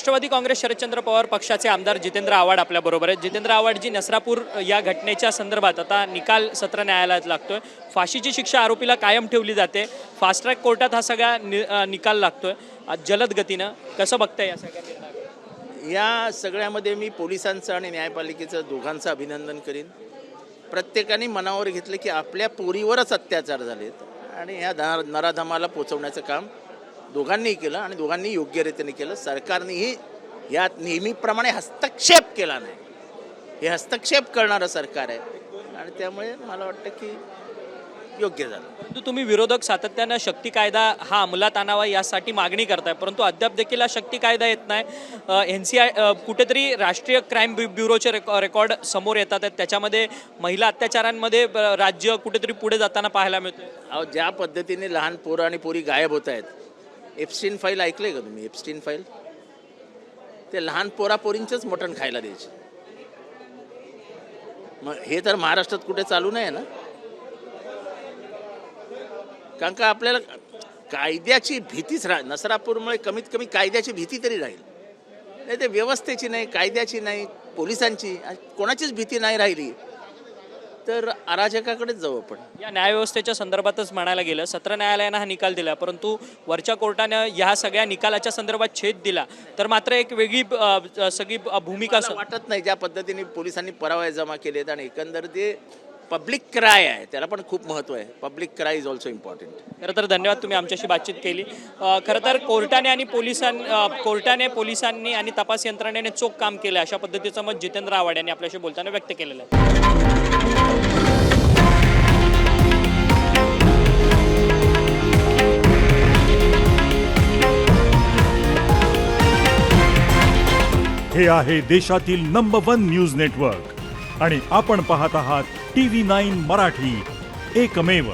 राष्ट्रवादी काँग्रेस शरदचंद्र पवार पक्षाचे आमदार जितेंद्र आव्हाड आपल्याबरोबर आहेत। जितेंद्र आव्हाडजी, नसरापूर या घटनेच्या संदर्भात आता निकाल सत्र न्यायालयात लागतोय। फाशीची शिक्षा आरोपीला कायम ठेवली जाते। फास्ट ट्रॅक कोर्टात हा सगळा निकाल लागतोय जलद गतीनं। कसं बघताय या सगळ्या निर्णयाकडे? या सगळ्यामध्ये मी पोलिसांचं आणि न्यायपालिकेचं दोघांचं अभिनंदन करीन। प्रत्येकाने मनावर घेतलं की आपल्या पोरीवरच अत्याचार झालेत आणि ह्या नराधमाला पोचवण्याचं काम दोघांनीही केलं आणि दोघांनी योग्यरीतीने केलं। सरकारनेही यात नेहमीप्रमाणे हस्तक्षेप केला नाही। हे हस्तक्षेप करणारं सरकार आहे आणि त्यामुळे मला वाटतं की योग्य झालं। परंतु तुम्ही विरोधक सातत्यानं शक्ती कायदा हा अंमलात आणावा यासाठी मागणी करताय, परंतु अद्याप देखील हा शक्ती कायदा येत नाही। NCI कुठेतरी राष्ट्रीय क्राईम ब्युरोचे रेकॉर्ड समोर येतात, त्याच्यामध्ये महिला अत्याचारांमध्ये राज्य कुठेतरी पुढे जाताना पाहायला मिळतोय। अहो, ज्या पद्धतीने लहान पोरं आणि पोरी गायब होत आहेत, एप्स्टीन फाईल ऐकलंय का तुम्ही? एप्स्टीन फाईल ते लहान पोरींचंच मटण खायला द्यायचे। मग हे तर महाराष्ट्रात कुठे चालू नाही ना, कारण का आपल्याला कायद्याची भीतीच नसरापूरमुळे कमीत कमी कायद्याची भीती तरी राहील, नाही ते व्यवस्थेची नाही, कायद्याची नाही, पोलिसांची कोणाचीच भीती नाही राहिली तर अराजकाकडेच जाऊ आपण। या न्यायव्यवस्थेच्या संदर्भातच म्हणायला गेलं, सत्र न्यायालयानं हा निकाल दिला, परंतु वरच्या कोर्टानं ह्या सगळ्या निकालाच्या संदर्भात छेद दिला तर मात्र एक वेगळी सगळी भूमिका वाटत नाही ज्या पद्धतीने पोलिसांनी पुरावे जमा केलेत आणि एकंदर ते पब्लिक क्राय आहे त्याला पण खूप महत्त्व आहे। Public cry is also important. खरं तर धन्यवाद, तुम्ही आमच्याशी बातचीत केली। खरं तर कोर्टाने पोलिसांनी आणि तपास यंत्रणेने चोख काम केलं अशा पद्धतीचं मत जितेंद्र आव्हाड यांनी आपल्याशी बोलताना व्यक्त केलेलं आहे। हे आहे देशातील नंबर 1 न्यूज नेटवर्क आणि आपण पाहत आहात TV9 मराठी, एकमेव।